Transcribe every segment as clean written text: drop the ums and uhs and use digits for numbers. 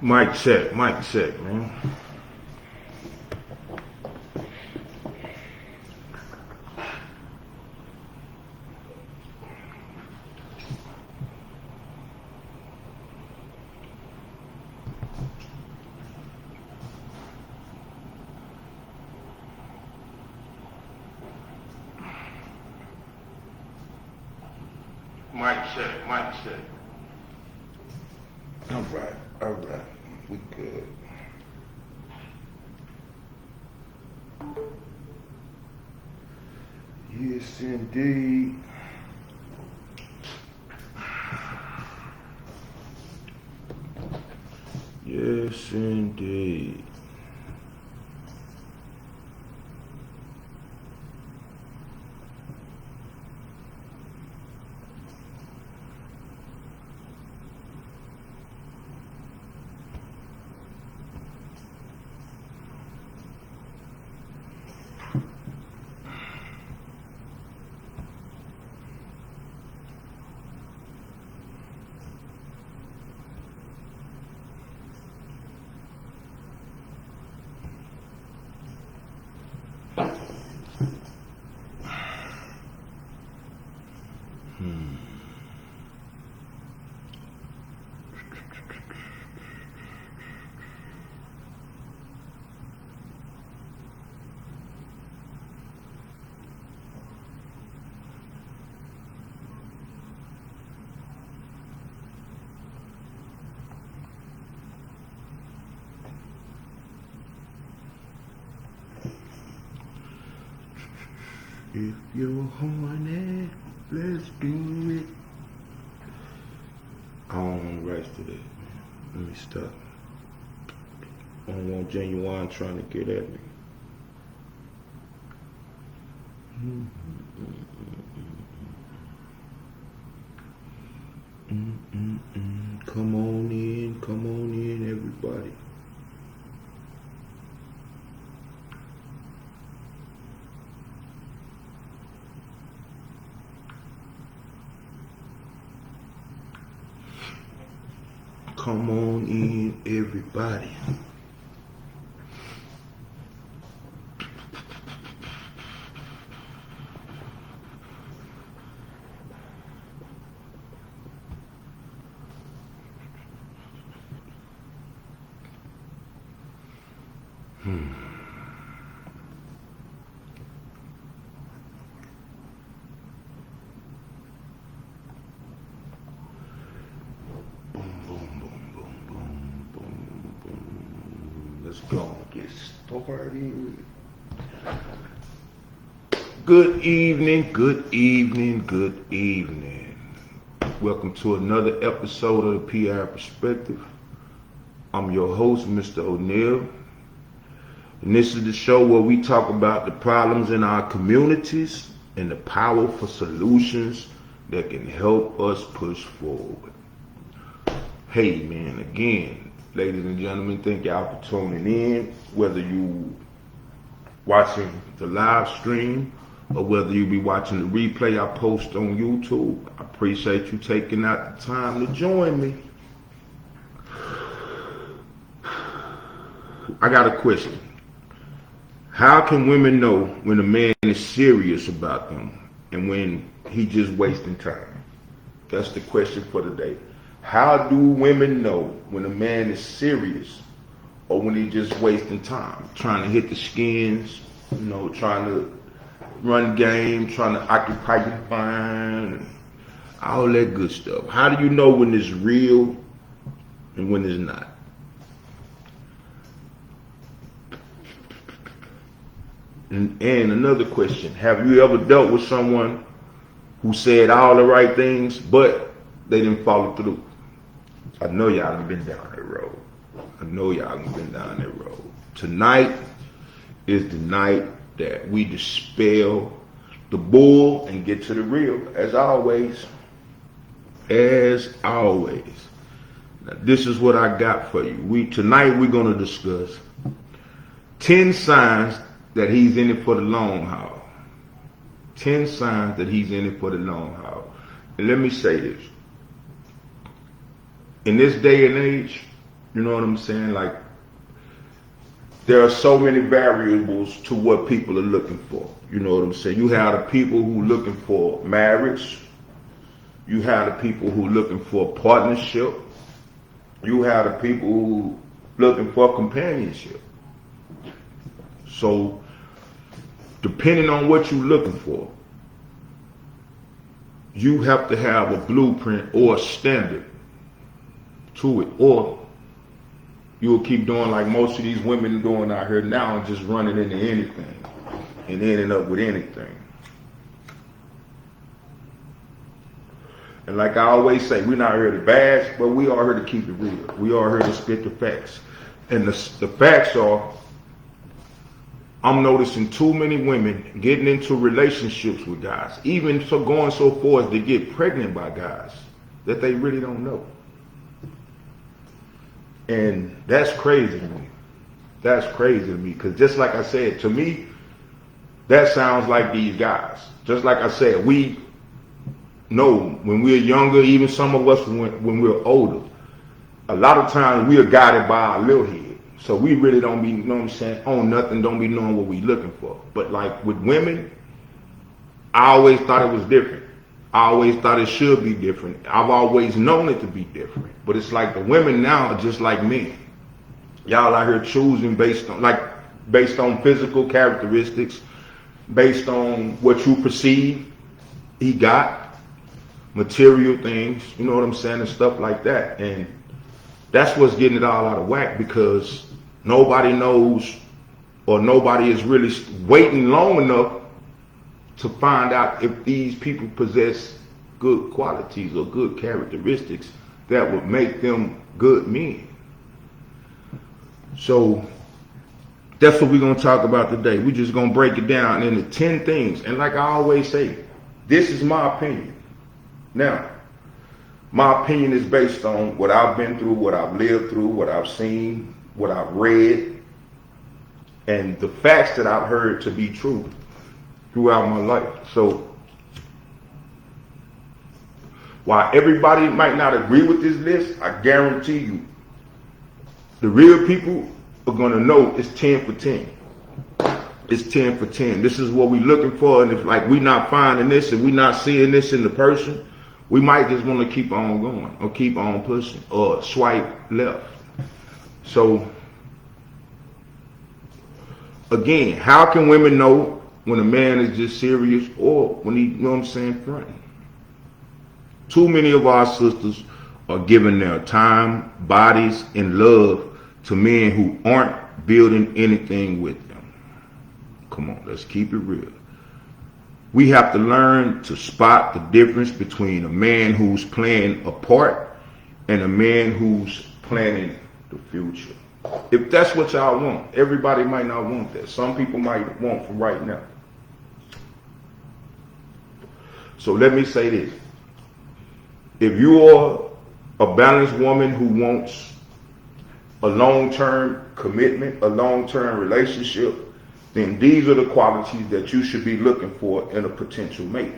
Mic check, man. Mic check. All right, we good. Yes, indeed. Yes, indeed. If you're horny, let's do it. I don't want to rush to that. Let me stop. I don't want Genuine trying to get at me. Come on in, everybody. Come on in, everybody. Let's go and get started. Good evening. Welcome to another episode of the P-Ave Perspective. I'm your host, Mr. O'Neill. And this is the show where we talk about the problems in our communities and the powerful solutions that can help us push forward. Hey man, again, ladies and gentlemen, thank y'all for tuning in. Whether you watching the live stream or whether you be watching the replay I post on YouTube, I appreciate you taking out the time to join me. I got a question. How can women know when a man is serious about them and when he just wasting time? That's the question for today. How do women know when a man is serious or when he just wasting time, trying to hit the skins, trying to run game, trying to occupy your mind, all that good stuff? How do you know when it's real and when it's not? And another question, have you ever dealt with someone who said all the right things, but they didn't follow through? I know y'all have been down that road. Tonight is the night that we dispel the bull and get to the real, as always. Now, this is what I got for you. Tonight we're going to discuss 10 signs that he's in it for the long haul. 10 signs that he's in it for the long haul. And let me say this. In this day and age, You know what I'm saying? Like, there are so many variables to what people are looking for. You know what I'm saying? You have the people who are looking for marriage. You have the people who are looking for partnership. You have the people who are looking for companionship. So, depending on what you're looking for, you have to have a blueprint or a standard to it, or you'll keep doing like most of these women doing out here now and just running into anything and ending up with anything. And like I always say, we're not here to bash, but we are here to keep it real. We are here to spit the facts. And the facts are, I'm noticing too many women getting into relationships with guys, even so going so far as to get pregnant by guys that they really don't know. And that's crazy to me. That's crazy to me, because just like I said, to me, that sounds like these guys. Just like I said, we know when we're younger, even some of us when we're older, a lot of times we are guided by our little head. So we really don't be, you know what I'm saying, on nothing, don't be knowing what we looking for. But like with women, I always thought it was different. I always thought it should be different. I've always known it to be different. But it's like the women now are just like men. Y'all out here choosing based on physical characteristics, based on what you perceive he got, material things, you know what I'm saying, and stuff like that. And that's what's getting it all out of whack, because nobody knows, or nobody is really waiting long enough to find out if these people possess good qualities or good characteristics that would make them good men. So that's what we're going to talk about today. We're just going to break it down into 10 things. And like I always say, this is my opinion. Now, my opinion is based on what I've been through, what I've lived through, what I've seen, what I've read, and the facts that I've heard to be true throughout my life. So, while everybody might not agree with this list, I guarantee you, the real people are going to know it's 10 for 10. It's 10 for 10. This is what we're looking for, and if like we're not finding this and we're not seeing this in the person, we might just want to keep on going or keep on pushing or swipe left. So, again, how can women know when a man is just serious or when he, you know what I'm saying, fronting? Too many of our sisters are giving their time, bodies, and love to men who aren't building anything with them. Come on, let's keep it real. We have to learn to spot the difference between a man who's playing a part and a man who's planning the future. If that's what y'all want, everybody might not want that. Some people might want for right now. So let me say this. If you are a balanced woman who wants a long-term commitment, a long-term relationship, then these are the qualities that you should be looking for in a potential mate.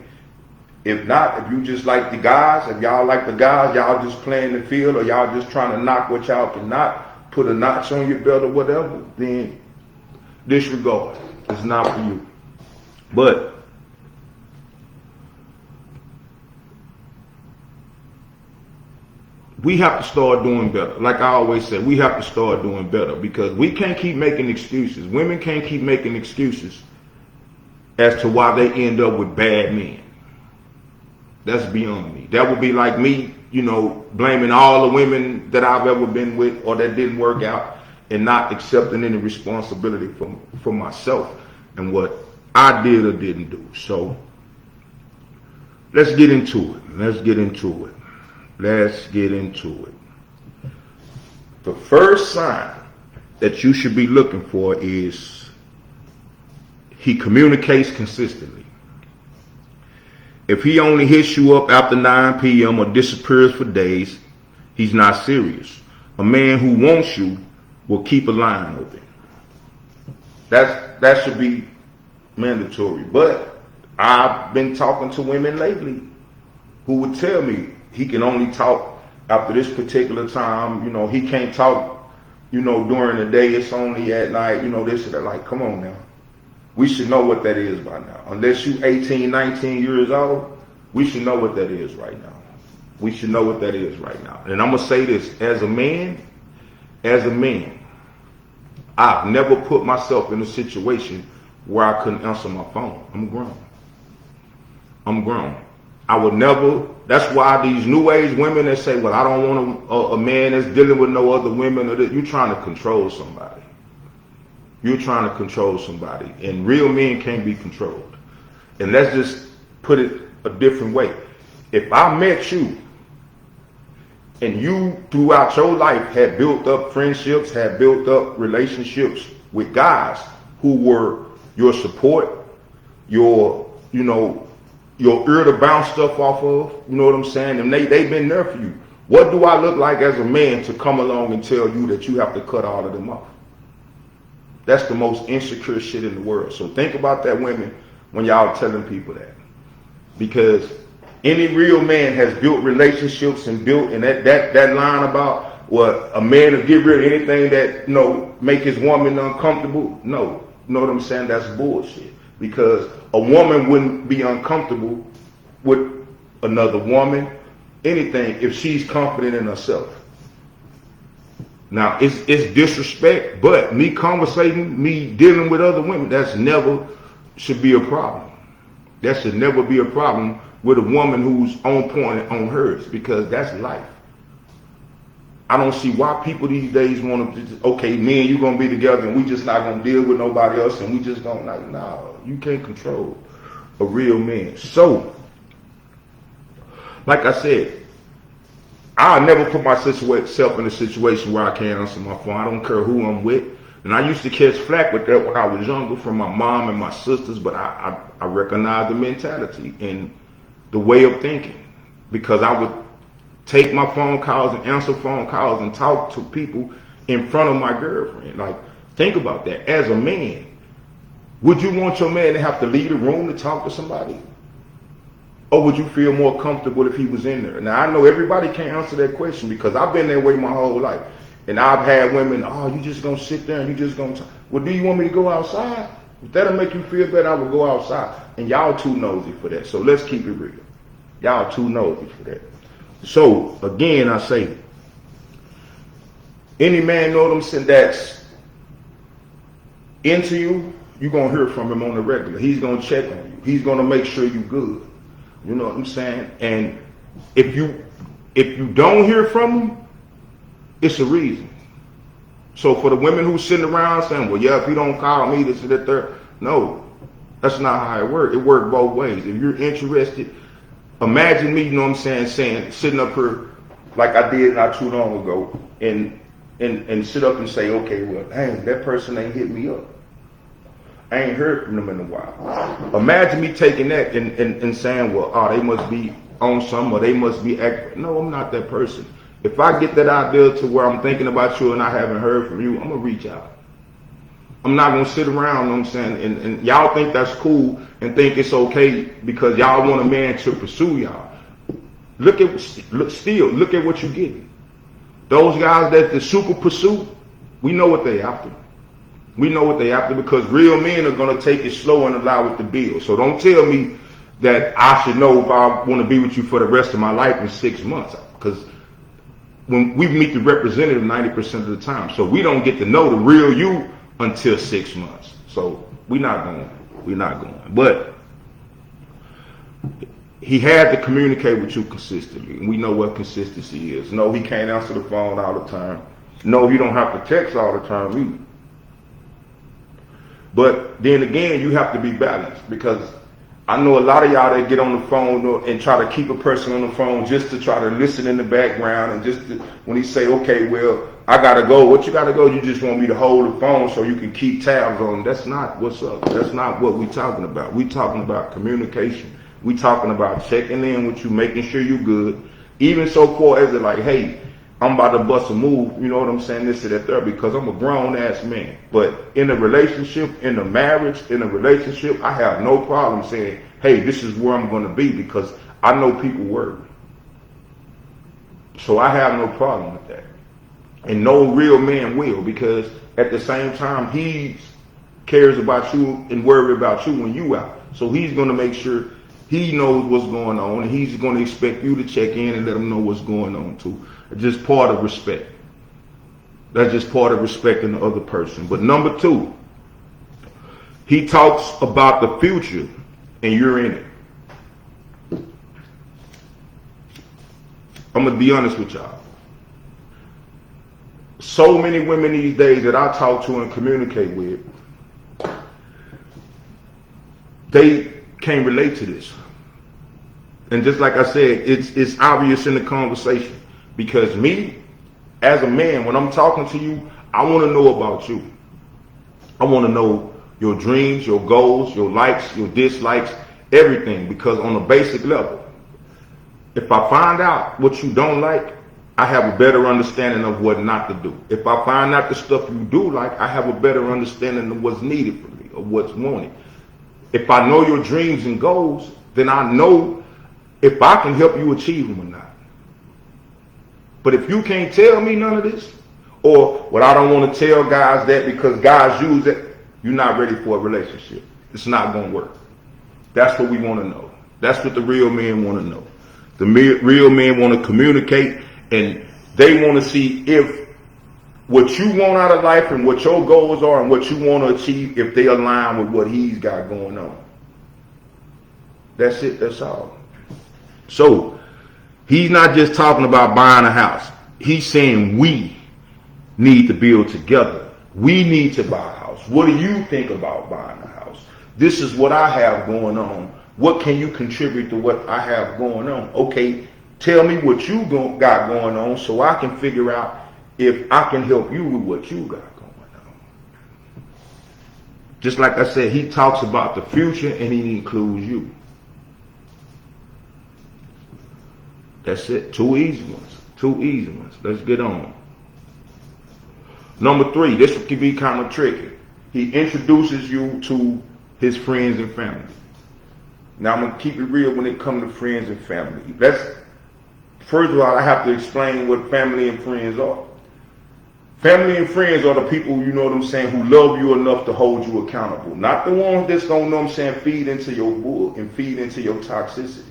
If not, if you just like the guys, if y'all like the guys, y'all just playing the field, or y'all just trying to knock what y'all cannot, put a notch on your belt or whatever, then disregard. It's not for you. But we have to start doing better. Like I always say, we have to start doing better, because we can't keep making excuses. Women can't keep making excuses as to why they end up with bad men. That's beyond me. That would be like me, you know, blaming all the women that I've ever been with or that didn't work out and not accepting any responsibility for myself and what I did or didn't do. So let's get into it. Let's get into it. The first sign that you should be looking for is he communicates consistently. If he only hits you up after 9 p.m. or disappears for days, he's not serious. A man who wants you will keep a line open. That should be mandatory. But I've been talking to women lately who would tell me he can only talk After this particular time, he can't talk, during the day. It's only at night, this and that. Like, come on now. We should know what that is by now. Unless you 18, 19 years old, we should know what that is right now. We should know what that is right now. And I'm going to say this, as a man, I've never put myself in a situation where I couldn't answer my phone. I'm grown. I would never, that's why these new age women that say, well, I don't want a man that's dealing with no other women, you're trying to control somebody. And real men can't be controlled. And let's just put it a different way. If I met you and you throughout your life had built up friendships, had built up relationships with guys who were your support, your ear to bounce stuff off of, you know what I'm saying? And they've been there for you. What do I look like as a man to come along and tell you that you have to cut all of them off? That's the most insecure shit in the world. So think about that, women, when y'all telling people that. Because any real man has built relationships and that line about what a man will get rid of anything that make his woman uncomfortable. No, you know what I'm saying? That's bullshit. Because a woman wouldn't be uncomfortable with another woman, anything, if she's confident in herself. Now, it's disrespect, but me conversating, me dealing with other women, that's never should be a problem. That should never be a problem with a woman who's on point on hers, because that's life. I don't see why people these days want to, okay, me and you going to be together and we just not going to deal with nobody else and we just going to, no, you can't control a real man. So, like I said, I'll never put myself in a situation where I can't answer my phone. I don't care who I'm with. And I used to catch flack with that when I was younger from my mom and my sisters, but I recognize the mentality and the way of thinking, because I would take my phone calls and answer phone calls and talk to people in front of my girlfriend. Like, think about that. As a man, would you want your man to have to leave the room to talk to somebody? Or would you feel more comfortable if he was in there? Now, I know everybody can't answer that question, because I've been that way my whole life. And I've had women, oh, you just going to sit there and you just going to talk. Well, do you want me to go outside? If that'll make you feel better, I will go outside. And y'all too nosy for that. So let's keep it real. Y'all too nosy for that. So, again, I say, any man, know what I'm saying, that's into you, you're going to hear from him on the regular. He's going to check on you. He's going to make sure you're good. You know what I'm saying? And if you don't hear from him, it's a reason. So for the women who sitting around saying, well, yeah, if you don't call me, this and that, third. No, that's not how it works. It works both ways. If you're interested, imagine me, you know what I'm saying, sitting up here like I did not too long ago and sit up and say, okay, well, dang, that person ain't hit me up. I ain't heard from them in a while. Imagine me taking that and saying, well, oh, they must be on something, or they must be acting. No, I'm not that person. If I get that idea to where I'm thinking about you and I haven't heard from you, I'm going to reach out. I'm not going to sit around, you know what I'm saying, and y'all think that's cool and think it's okay because y'all want a man to pursue y'all. Look at what you're getting. Those guys that the super pursuit, we know what they after. We know what they after, because real men are going to take it slow and allow it to build. So don't tell me that I should know if I want to be with you for the rest of my life in 6 months, because when we meet the representative 90% of the time, so we don't get to know the real you until 6 months. So we're not going. But he had to communicate with you consistently, and we know what consistency is. No, he can't answer the phone all the time. No, you don't have to text all the time either. But then again, you have to be balanced, because I know a lot of y'all that get on the phone and try to keep a person on the phone just to try to listen in the background, and just to, when he say, okay, well, I gotta go. What you gotta go? You just want me to hold the phone so you can keep tabs on. That's not what's up. That's not what we talking about. We talking about communication. We talking about checking in with you, making sure you good. Even so far as it like, hey, I'm about to bust a move, you know what I'm saying, this and that there, because I'm a grown-ass man. But in a relationship, in a marriage, in a relationship, I have no problem saying, hey, this is where I'm going to be, because I know people work. So I have no problem with that. And no real man will, because at the same time, he cares about you and worry about you when you out. So he's going to make sure he knows what's going on, and he's going to expect you to check in and let him know what's going on too. It's just part of respect. That's just part of respecting the other person. But number two, he talks about the future and you're in it. I'm going to be honest with y'all. So many women these days that I talk to and communicate with, they can't relate to this. And just like I said, it's obvious in the conversation. Because me, as a man, when I'm talking to you, I want to know about you. I want to know your dreams, your goals, your likes, your dislikes, everything. Because on a basic level, if I find out what you don't like, I have a better understanding of what not to do. If I find out the stuff you do like, I have a better understanding of what's needed for me, of what's wanted. If I know your dreams and goals, then I know if I can help you achieve them or not. But if you can't tell me none of this, or what I don't want to tell guys that because guys use it, you're not ready for a relationship. It's not going to work. That's what we want to know. That's what the real men want to know. The real men want to communicate, and they want to see if what you want out of life and what your goals are and what you want to achieve, if they align with what he's got going on. That's it. That's all. So he's not just talking about buying a house. He's saying we need to build together. We need to buy a house. What do you think about buying a house? This is what I have going on. What can you contribute to what I have going on? Okay, tell me what you got going on so I can figure out if I can help you with what you got going on. Just like I said, he talks about the future and he includes you. That's it. Two easy ones. Two easy ones. Let's get on. Number three, this can be kind of tricky. He introduces you to his friends and family. Now I'm going to keep it real when it comes to friends and family. First of all, I have to explain what family and friends are. Family and friends are the people, you know what I'm saying, who love you enough to hold you accountable. Not the ones that's going to, know what I'm saying, feed into your bull and feed into your toxicity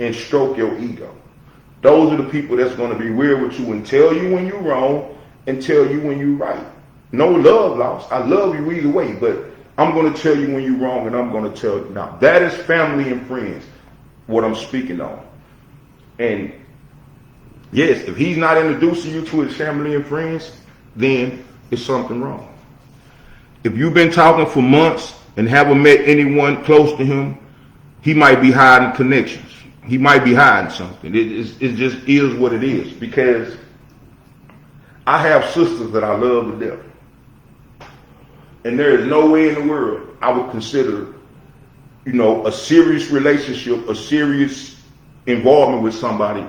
and stroke your ego. Those are the people that's going to be real with you and tell you when you're wrong and tell you when you're right. No love lost. I love you either way, but I'm going to tell you when you're wrong and I'm going to tell you. Now, that is family and friends, what I'm speaking on. And yes, if he's not introducing you to his family and friends, then it's something wrong. If you've been talking for months and haven't met anyone close to him, he might be hiding connections. He might be hiding something. It just is what it is. Because I have sisters that I love to death. And there is no way in the world I would consider, a serious relationship, a serious involvement with somebody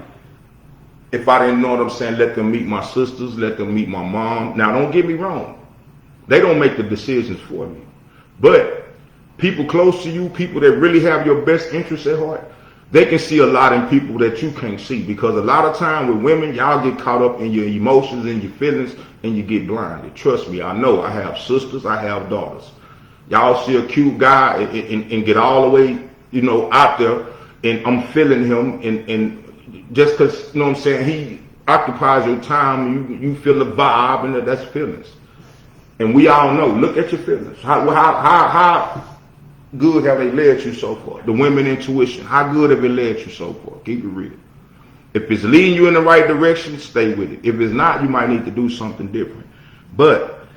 if I didn't know what I'm saying, let them meet my sisters, let them meet my mom. Now, don't get me wrong. They don't make the decisions for me. But people close to you, people that really have your best interests at heart, they can see a lot in people that you can't see. Because a lot of time with women, y'all get caught up in your emotions and your feelings and you get blinded. Trust me, I know. I have sisters, I have daughters. Y'all see a cute guy and get all the way, out there, and I'm feeling him, and just because, what I'm saying, he occupies your time, you feel the vibe, and that's feelings. And we all know, look at your feelings. How good have they led you so far? The women intuition, how good have it led you so far? Keep it real. If it's leading you in the right direction, stay with it. If it's not, you might need to do something different. But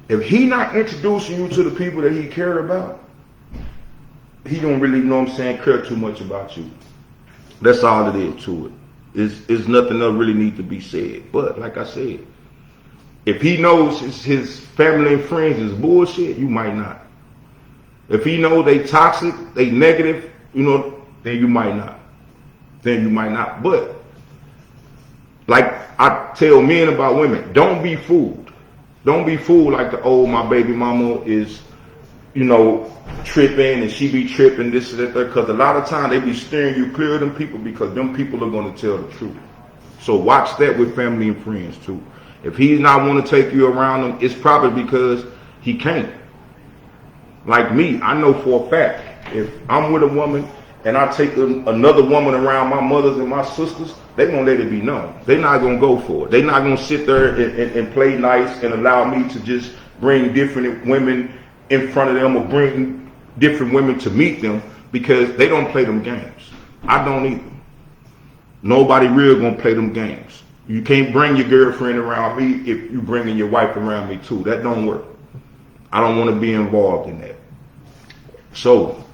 if he not introducing you to the people that he care about, he don't really, care too much about you. That's all it is to it. It's nothing else really need to be said. But like I said, if he knows his family and friends is bullshit, you might not. If he knows they toxic, they negative, then you might not. But like I tell men about women, don't be fooled. Don't be fooled like my baby mama is, tripping and she be tripping this and that. Because a lot of times they be steering you clear of them people because them people are going to tell the truth. So watch that with family and friends too. If he's not want to take you around them, it's probably because he can't. Like me, I know for a fact, if I'm with a woman and I take another woman around my mothers and my sisters, they gonna let it be known. They're not gonna go for it. They're not gonna sit there and play nice and allow me to just bring different women in front of them or bring different women to meet them, because they don't play them games. I don't either. Nobody real gonna play them games. You can't bring your girlfriend around me if you bringing your wife around me too. That don't work. I don't want to be involved in that. So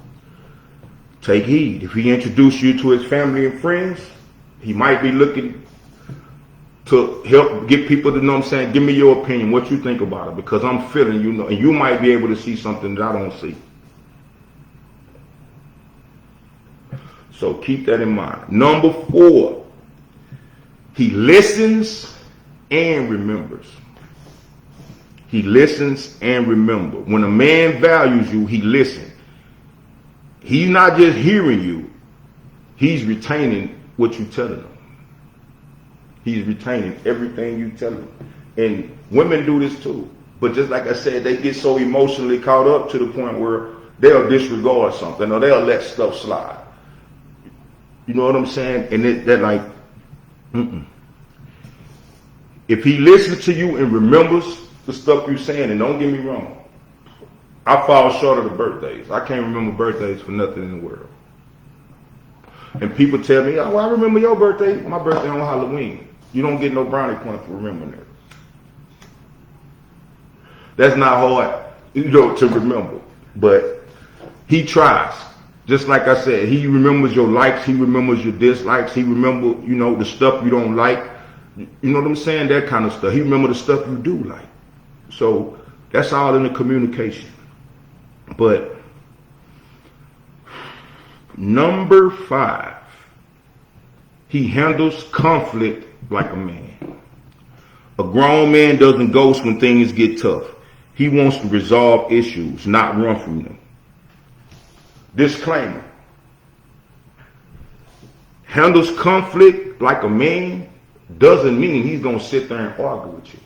take heed. If he introduces you to his family and friends, he might be looking to help get people to know what I'm saying. Give me your opinion, what you think about it, because I'm feeling, you know, and you might be able to see something that I don't see. So keep that in mind. Number 4, he listens and remembers. He listens and remembers. When a man values you, he listens. He's not just hearing you, he's retaining what you're telling him. He's retaining everything you tell him. And women do this too. But just like I said, they get so emotionally caught up to the point where they'll disregard something or they'll let stuff slide. You know what I'm saying? And they're like, If he listens to you and remembers the stuff you're saying, and don't get me wrong, I fall short of the birthdays. I can't remember birthdays for nothing in the world. And people tell me, oh, well, I remember your birthday. My birthday on Halloween. You don't get no brownie point for remembering that. That's not hard, you know, to remember. But he tries. Just like I said, he remembers your likes. He remembers your dislikes. He remembers, you know, the stuff you don't like. You know what I'm saying? That kind of stuff. He remembers the stuff you do like. So that's all in the communication. But number 5, he handles conflict like a man. A grown man doesn't ghost when things get tough. He wants to resolve issues, not run from them. Disclaimer. Handles conflict like a man doesn't mean he's going to sit there and argue with you.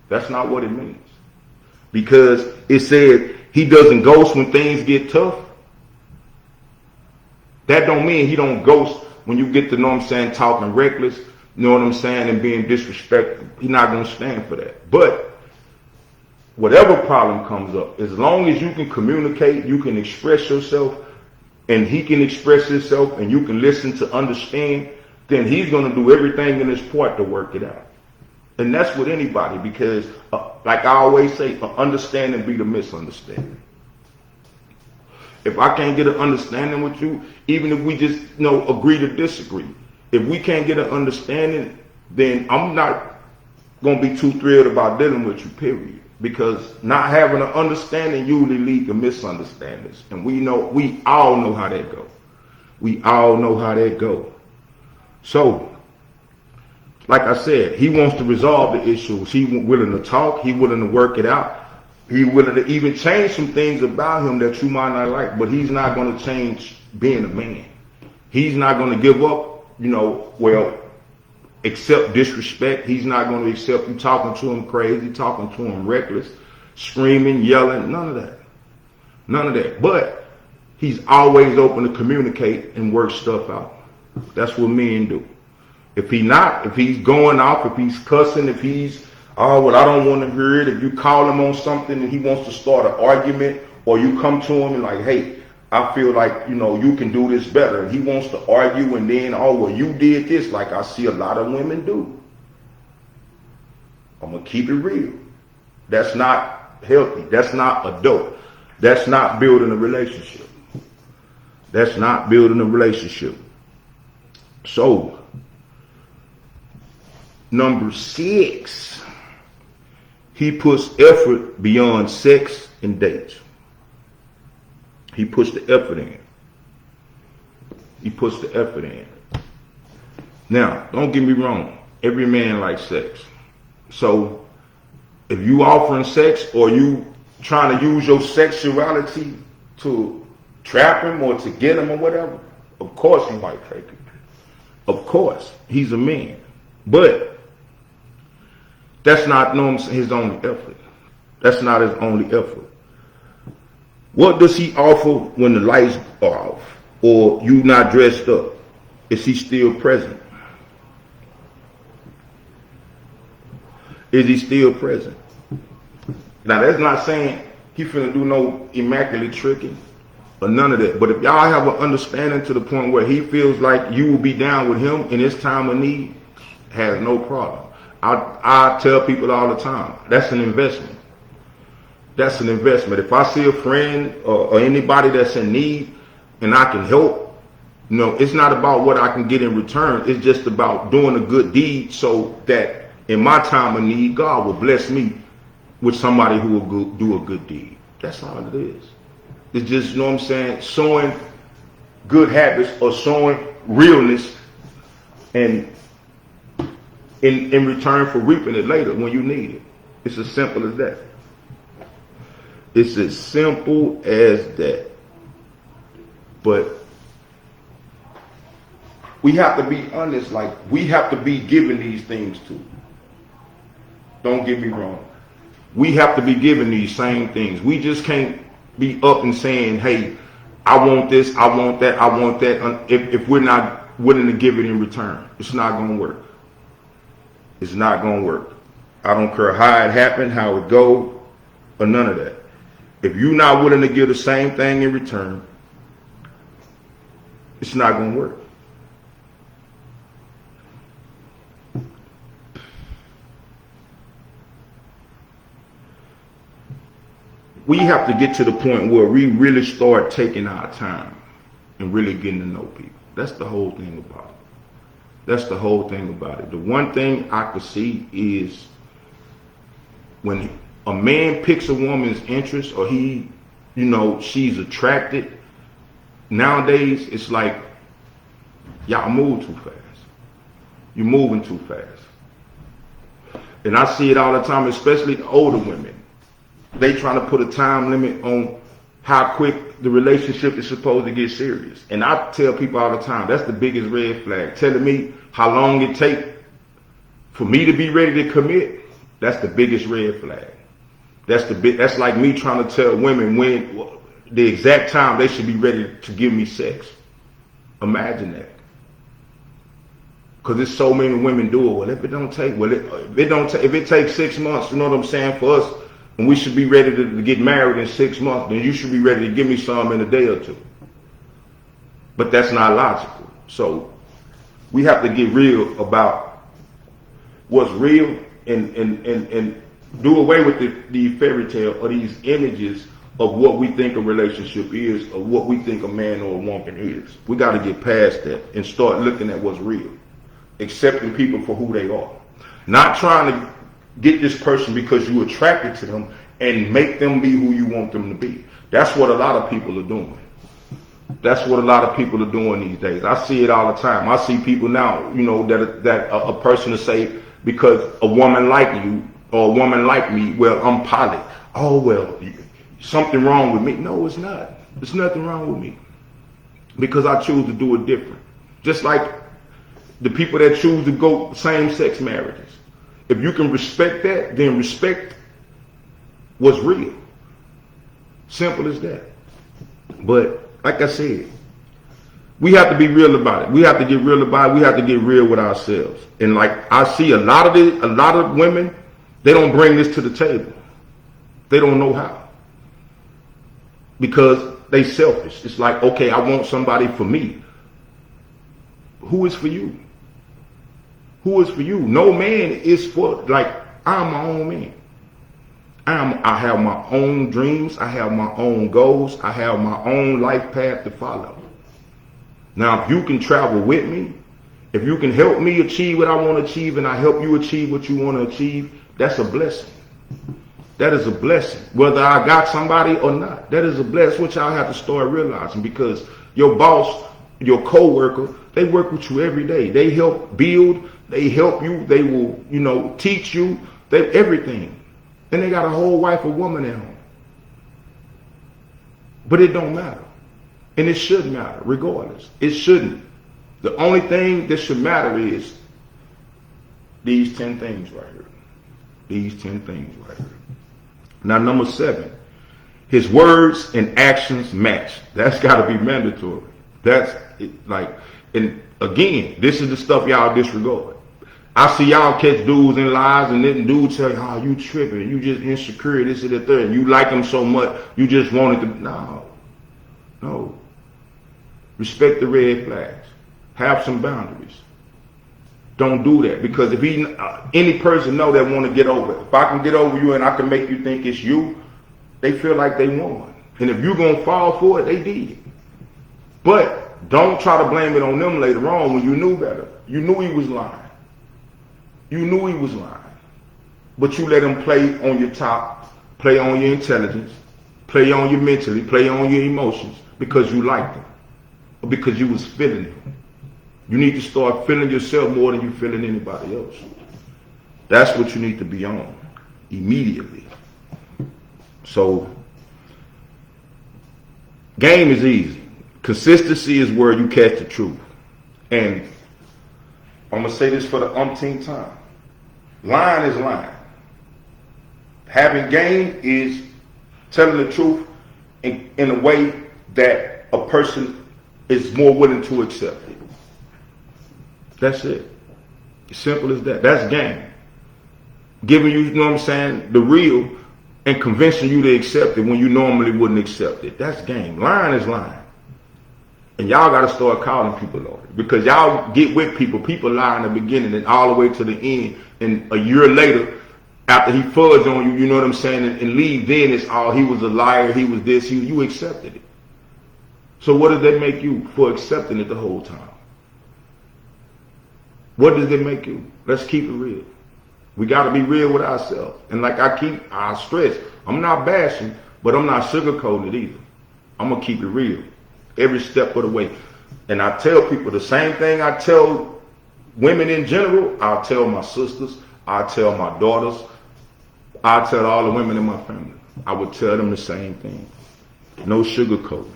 That's not what it means. Because it said he doesn't ghost when things get tough. That don't mean he don't ghost when you get to know what I'm saying, talking reckless, you know what I'm saying, and being disrespectful. He's not going to stand for that. But whatever problem comes up, as long as you can communicate, you can express yourself, and he can express himself, and you can listen to understand, then he's going to do everything in his part to work it out. And that's with anybody, because like I always say, understanding be the misunderstanding. If I can't get an understanding with you, even if we just, you know, agree to disagree, if we can't get an understanding, then I'm not going to be too thrilled about dealing with you, period. Because not having an understanding usually leads to misunderstandings. And we all know how that goes. We all know how that goes. So, like I said, he wants to resolve the issues. He's willing to talk. He's willing to work it out. He's willing to even change some things about him that you might not like. But he's not going to change being a man. He's not going to give up, accept disrespect. He's not going to accept you talking to him crazy, talking to him reckless, screaming, yelling, none of that. None of that. But he's always open to communicate and work stuff out. That's what men do. If he's going off, if he's cussing, if he's, I don't want to hear it. If you call him on something and he wants to start an argument, or you come to him and like, hey, I feel like, you can do this better. And he wants to argue, and then, you did this, like I see a lot of women do. I'm going to keep it real. That's not healthy. That's not adult. That's not building a relationship. That's not building a relationship. So, number 6, he puts effort beyond sex and dates. He puts the effort in. He puts the effort in. Now, don't get me wrong. Every man likes sex. So, if you offering sex or you trying to use your sexuality to trap him or to get him or whatever, of course he might take it. Of course, he's a man. But that's not his only effort. That's not his only effort. What does he offer when the lights are off or you not dressed up? Is he still present? Is he still present? Now, that's not saying he finna do no immaculate tricking or none of that. But if y'all have an understanding to the point where he feels like you will be down with him in his time of need, has no problem. I tell people all the time, that's an investment. That's an investment. If I see a friend or anybody that's in need and I can help, it's not about what I can get in return. It's just about doing a good deed so that in my time of need, God will bless me with somebody who will do a good deed. That's all it is. It's just, showing good habits or showing realness and in return for reaping it later when you need it. It's as simple as that. It's as simple as that. But we have to be honest, like we have to be given these things too. Don't get me wrong. We have to be given these same things. We just can't be up and saying, hey, I want this, I want that, I want that. If we're not willing to give it in return, it's not going to work. It's not going to work. I don't care how it happened, how it go, or none of that. If you're not willing to give the same thing in return, it's not going to work. We have to get to the point where we really start taking our time and really getting to know people. That's the whole thing about it. That's the whole thing about it. The one thing I could see is when a man picks a woman's interest or she's attracted, nowadays it's like y'all move too fast. You're moving too fast. And I see it all the time, especially the older women. They trying to put a time limit on how quick the relationship is supposed to get serious. And I tell people all the time, that's the biggest red flag. Telling me how long it take for me to be ready to commit, that's the biggest red flag. That's like me trying to tell women when the exact time they should be ready to give me sex. Imagine that. Because there's so many women do it. Well, if it takes 6 months, you know what I'm saying, for us, and we should be ready to get married in 6 months, then you should be ready to give me some in a day or two. But that's not logical. So we have to get real about what's real and do away with the fairy tale or these images of what we think a relationship is or what we think a man or a woman is. We got to get past that and start looking at what's real. Accepting people for who they are. Not trying to get this person because you're attracted to them and make them be who you want them to be. That's what a lot of people are doing. That's what a lot of people are doing these days. I see it all the time. I see people now, that a person will say, because a woman like you or a woman like me, well, I'm poly. Oh, well, something wrong with me. No, it's not. There's nothing wrong with me because I choose to do it different. Just like the people that choose to go same-sex marriages. If you can respect that, then respect what's real. Simple as that. But like I said, we have to be real about it. We have to get real about it. We have to get real with ourselves. And like I see a lot of women, they don't bring this to the table. They don't know how. Because they selfish. It's like, okay, I want somebody for me. Who is for you? Who is for you? No man is for, like, I'm my own man. I have my own dreams. I have my own goals. I have my own life path to follow. Now, if you can travel with me, if you can help me achieve what I want to achieve and I help you achieve what you want to achieve, that's a blessing. That is a blessing. Whether I got somebody or not, that is a blessing, which I have to start realizing because your boss, your co-worker, they work with you every day. They help build. They help you. They will, teach you. Everything. And they got a whole wife or woman at home. But it don't matter. And it shouldn't matter, regardless. It shouldn't. The only thing that should matter is these 10 things right here. These 10 things right here. Now, number 7, his words and actions match. That's got to be mandatory. That's like, and again, this is the stuff y'all disregard. I see y'all catch dudes in lies, and then dudes tell you, oh, you tripping, you just insecure, this and the third. You like them so much, you just wanted to. No. Respect the red flags. Have some boundaries. Don't do that, because if any person know that want to get over it, if I can get over you and I can make you think it's you, they feel like they won. And if you're going to fall for it, they did. But don't try to blame it on them later on when you knew better. You knew he was lying. You knew he was lying. But you let him play on your top, play on your intelligence, play on you mentally, play on your emotions, because you liked him. Or because you was feeling him. You need to start feeling yourself more than you feeling anybody else. That's what you need to be on immediately. So, game is easy. Consistency is where you catch the truth. And I'm going to say this for the umpteenth time. Lying is lying. Having game is telling the truth in a way that a person is more willing to accept it. That's it. As simple as that. That's game. Giving you, you know what I'm saying, the real, and convincing you to accept it when you normally wouldn't accept it. That's game. Lying is lying. And y'all got to start calling people on it. Because y'all get with people. People lie in the beginning and all the way to the end. And a year later, after he fudged on you, you know what I'm saying, and leave, then it's all, he was a liar, he was this, you accepted it. So what does that make you for accepting it the whole time? What does it make you? Let's keep it real. We got to be real with ourselves. And like I stress, I'm not bashing, but I'm not sugarcoating it either. I'm going to keep it real every step of the way. And I tell people the same thing I tell women in general. I'll tell my sisters. I'll tell my daughters. I'll tell all the women in my family. I would tell them the same thing. No sugarcoating.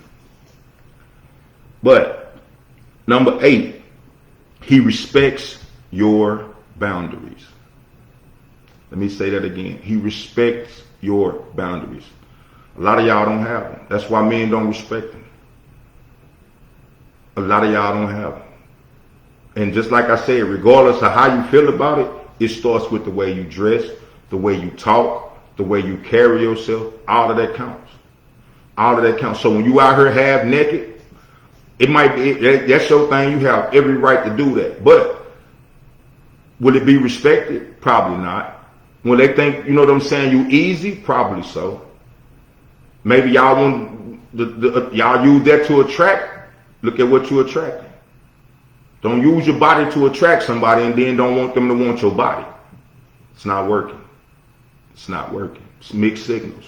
But number 8, he respects your boundaries. Let me say that again. He respects your boundaries. A lot of y'all don't have them. That's why men don't respect them. A lot of y'all don't have them. And just like I said, regardless of how you feel about it, it starts with the way you dress, the way you talk, the way you carry yourself. All of that counts. All of that counts. So when you out here half naked, it might be, that's your thing. You have every right to do that. But will it be respected? Probably not. Will they think, you know what I'm saying, you easy? Probably so. Maybe y'all want y'all use that to attract. Look at what you're attracting. Don't use your body to attract somebody and then don't want them to want your body. It's not working. It's not working. It's mixed signals.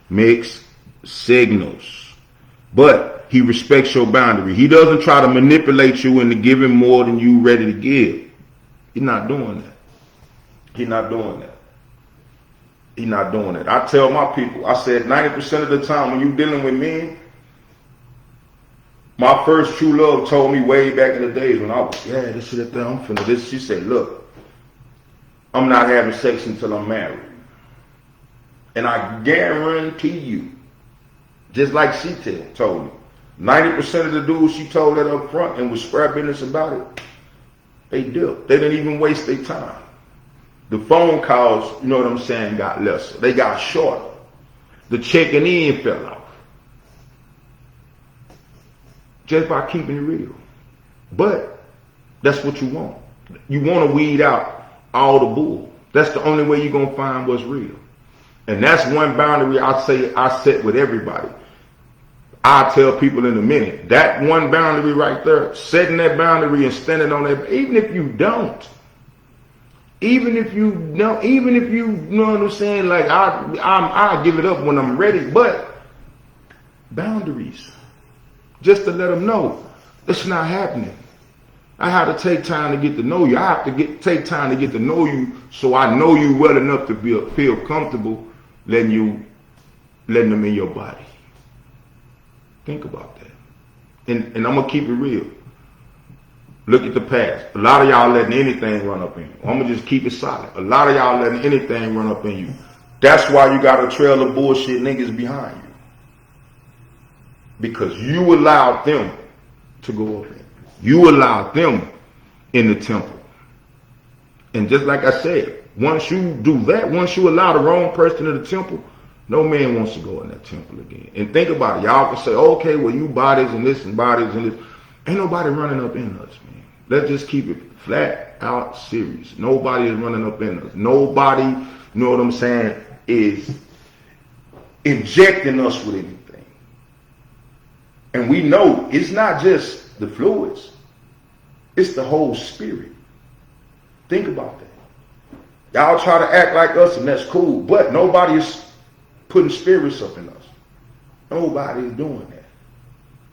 Mixed signals. But he respects your boundary. He doesn't try to manipulate you into giving more than you ready to give. He's not doing that. He's not doing that. He's not doing it. I tell my people, I said 90% of the time when you're dealing with men, my first true love told me way back in the days when I was, this shit that I'm finna this. She said, look, I'm not having sex until I'm married. And I guarantee you, just like she told me, 90% of the dudes she told that up front and was square business about it, they dipped. They didn't even waste their time. The phone calls, you know what I'm saying, got lesser. They got shorter. The checking in fell off. Just by keeping it real. But that's what you want. You want to weed out all the bull. That's the only way you're going to find what's real. And that's one boundary I say I set with everybody. I tell people in a minute, that one boundary right there, setting that boundary and standing on that, even if you don't, even if you know what I'm saying, like I give it up when I'm ready, but boundaries. Just to let them know, it's not happening. I have to take time to get to know you. I have to take time to get to know you so I know you well enough to feel comfortable letting them in your body. Think about that. And I'm going to keep it real. Look at the past. A lot of y'all letting anything run up in you. I'm going to just keep it solid. A lot of y'all letting anything run up in you. That's why you got a trail of bullshit niggas behind you. Because you allowed them to go up in. You allowed them in the temple. And just like I said, once you do that, once you allow the wrong person in the temple, no man wants to go in that temple again. And think about it. Y'all can say, okay, well, you bodies and this and bodies and this. Ain't nobody running up in us, man. Let's just keep it flat out serious. Nobody is running up in us. Nobody, you know what I'm saying, is injecting us with anything. And we know it's not just the fluids. It's the whole spirit. Think about that. Y'all try to act like us and that's cool, but nobody is putting spirits up in us. Nobody is doing that.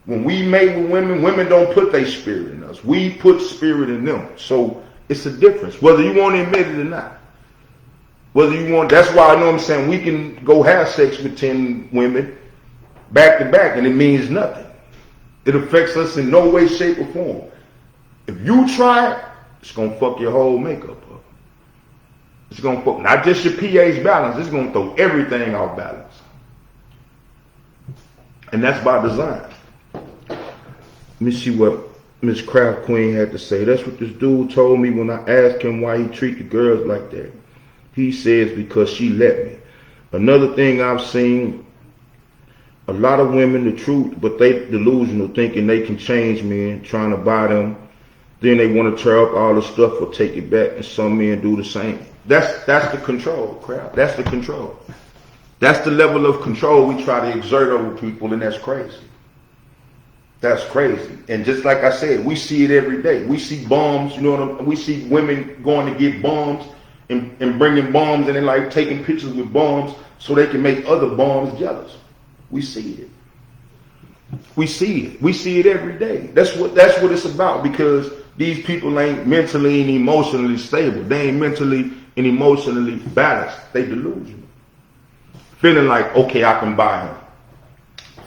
When we mate with women, women don't put their spirit in us. We put spirit in them. So it's a difference, whether you want to admit it or not. Whether you want, that's why I know what I'm saying, we can go have sex with 10 women back to back and it means nothing. It affects us in no way, shape, or form. If you try it, it's going to fuck your whole makeup up. It's going to fuck, not just your pH balance, it's going to throw everything off balance. And that's by design. Let me see what Miss Craft Queen had to say. That's what this dude told me when I asked him why he treat the girls like that. He says because she let me. Another thing I've seen, a lot of women, the truth, but they delusional, thinking they can change men, trying to buy them. Then they want to tear up all the stuff or take it back, and some men do the same. That's the control, crap. That's the control. That's the level of control we try to exert over people, and that's crazy. That's crazy. And just like I said, we see it every day. We see bombs, you know what I mean? We see women going to get bombs and bringing bombs and then like taking pictures with bombs so they can make other bombs jealous. We see it. We see it. We see it every day. That's what it's about, because these people ain't mentally and emotionally stable. They ain't mentally and emotionally balanced. They delusional. Feeling like, okay, I can buy him.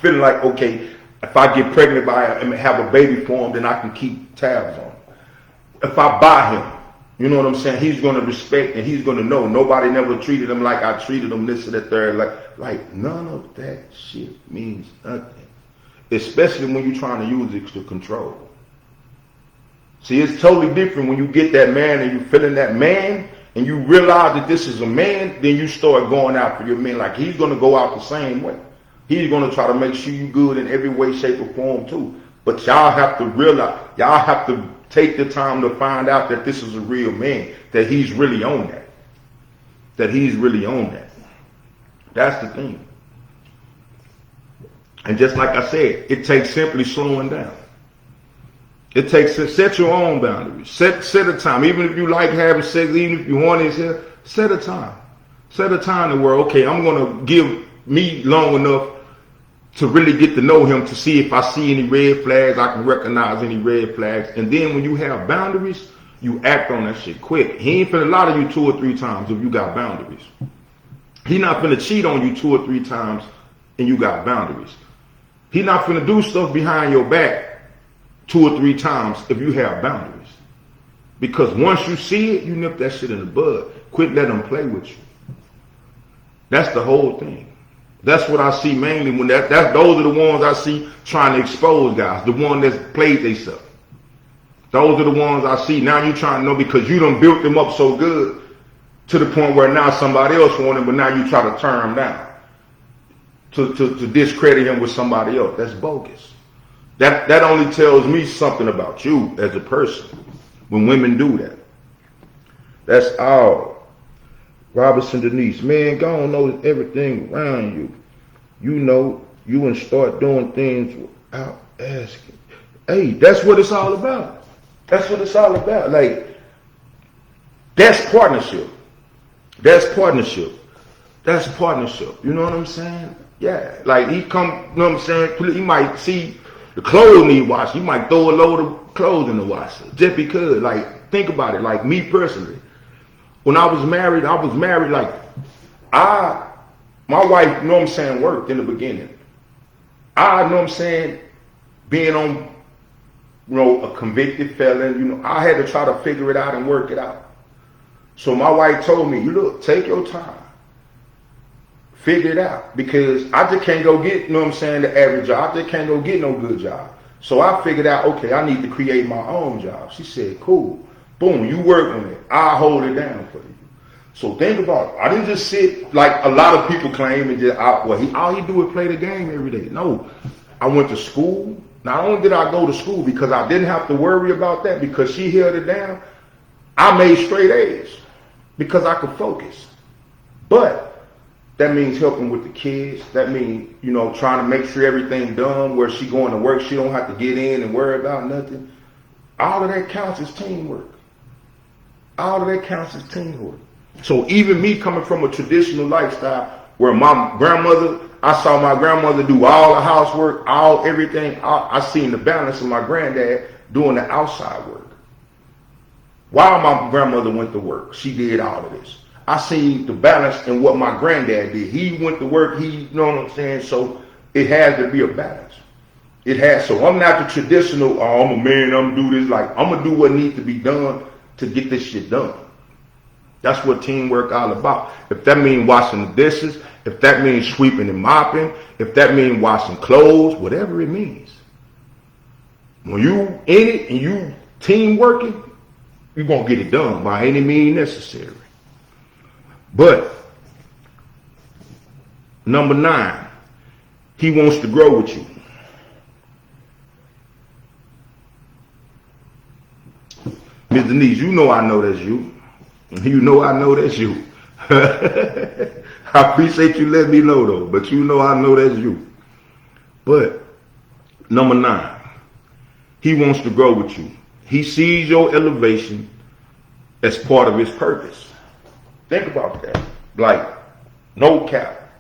Feeling like, okay, if I get pregnant by him and have a baby for him, then I can keep tabs on him. If I buy him, you know what I'm saying, he's going to respect and he's going to know nobody never treated him like I treated him, this and that, third. Like none of that shit means nothing. Especially when you're trying to use it to control. See, it's totally different when you get that man and you're feeling that man and you realize that this is a man, then you start going after your man. Like he's going to go out the same way. He's going to try to make sure you good in every way, shape, or form too. But y'all have to realize, y'all have to take the time to find out that this is a real man, that he's really on that. That he's really on that. That's the thing. And just like I said, it takes simply slowing down. It takes, set your own boundaries. Set a time. Even if you like having sex, even if you want it, set a time. Set a time to where, okay, I'm going to give me long enough to really get to know him, to see if I see any red flags, I can recognize any red flags. And then when you have boundaries, you act on that shit quick. He ain't finna lie to you 2 or 3 times if you got boundaries. He not finna cheat on you 2 or 3 times and you got boundaries. He not finna do stuff behind your back 2 or 3 times if you have boundaries. Because once you see it, you nip that shit in the bud. Quit letting him play with you. That's the whole thing. That's what I see mainly when those are the ones I see trying to expose guys, the one that's played themselves. Those are the ones I see. Now you trying to know because you done built them up so good to the point where now somebody else want him, but now you try to turn him down to discredit him with somebody else. That's bogus. That only tells me something about you as a person when women do that. That's all. Robinson Denise, man, go on know everything around you. You know, you and start doing things without asking. Hey, that's what it's all about. That's what it's all about. Like, that's partnership. That's partnership. That's partnership. You know what I'm saying? Yeah. Like, he come, you know what I'm saying? He might see the clothes need washing. He might throw a load of clothes in the washer just because. Like, think about it. Like, me personally. When I was married, like, my wife, you know what I'm saying, worked in the beginning. You know what I'm saying, being on a convicted felon. I had to try to figure it out and work it out. So my wife told me, look, take your time. Figure it out. Because I just can't go get, the average job. I just can't go get no good job. So I figured out, okay, I need to create my own job. She said, cool. Boom, you work on it. I'll hold it down for you. So think about it. I didn't just sit like a lot of people claim and just, all he do is play the game every day. No, I went to school. Not only did I go to school because I didn't have to worry about that because she held it down, I made straight A's because I could focus. But that means helping with the kids. That means, trying to make sure everything done where she going to work. She don't have to get in and worry about nothing. All of that counts as teamwork. All of that counts as teamwork. So even me coming from a traditional lifestyle where my grandmother, I saw my grandmother do all the housework, everything. I seen the balance of my granddad doing the outside work. While my grandmother went to work, she did all of this. I seen the balance in what my granddad did. He went to work, So it has to be a balance. It has. So I'm not the traditional, I'm a man, I'm gonna do this. Like, I'm gonna do what needs to be done to get this shit done. That's what teamwork all about. If that means washing the dishes, if that means sweeping and mopping, if that means washing clothes, whatever it means. When you in it and you team working, you're going to get it done by any means necessary. But, number 9, he wants to grow with you. Ms. Denise, I know that's you. I know that's you. I appreciate you letting me know though, but I know that's you. But number 9, he wants to grow with you. He sees your elevation as part of his purpose. Think about that. Like, no cap.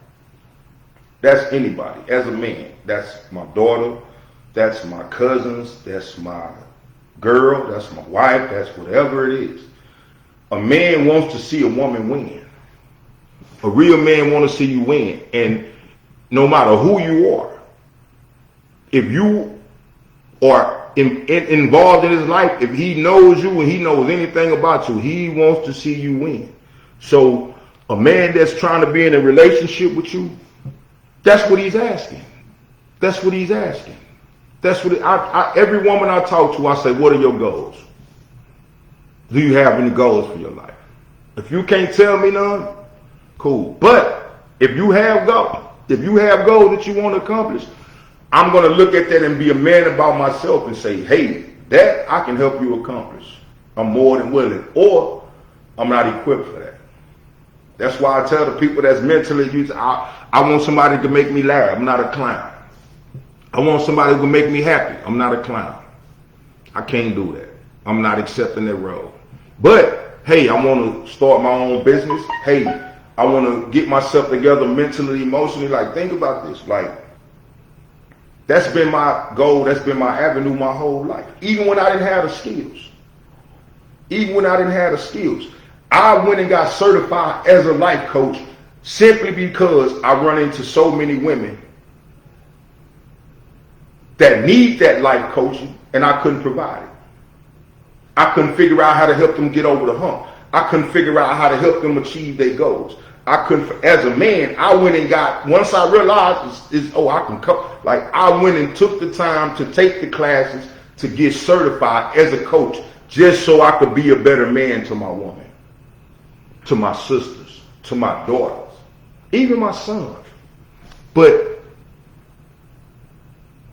That's anybody. As a man, that's my daughter, that's my cousins, that's my girl, that's my wife, that's whatever it is. A man wants to see a woman win. A real man wants to see you win. And no matter who you are, if you are involved in his life, if he knows you and he knows anything about you, he wants to see you win. So a man that's trying to be in a relationship with you, that's what he's asking. That's what he's asking. That's what every woman I talk to, I say, what are your goals? Do you have any goals for your life? If you can't tell me none, cool. But if you have goals that you want to accomplish, I'm going to look at that and be a man about myself and say, hey, that I can help you accomplish. I'm more than willing. Or I'm not equipped for that. That's why I tell the people that's mentally used, I want somebody to make me laugh. I'm not a clown. I want somebody who can make me happy. I'm not a clown. I can't do that. I'm not accepting that role. But, hey, I want to start my own business. Hey, I want to get myself together mentally, emotionally. Like, think about this. Like, that's been my goal. That's been my avenue my whole life. Even when I didn't have the skills. I went and got certified as a life coach simply because I run into so many women that need that life coaching and I couldn't provide it. I couldn't figure out how to help them get over the hump. I couldn't figure out how to help them achieve their goals. As a man, I went and got, once I realized I can coach. Like, I went and took the time to take the classes to get certified as a coach just so I could be a better man to my woman, to my sisters, to my daughters, even my sons. But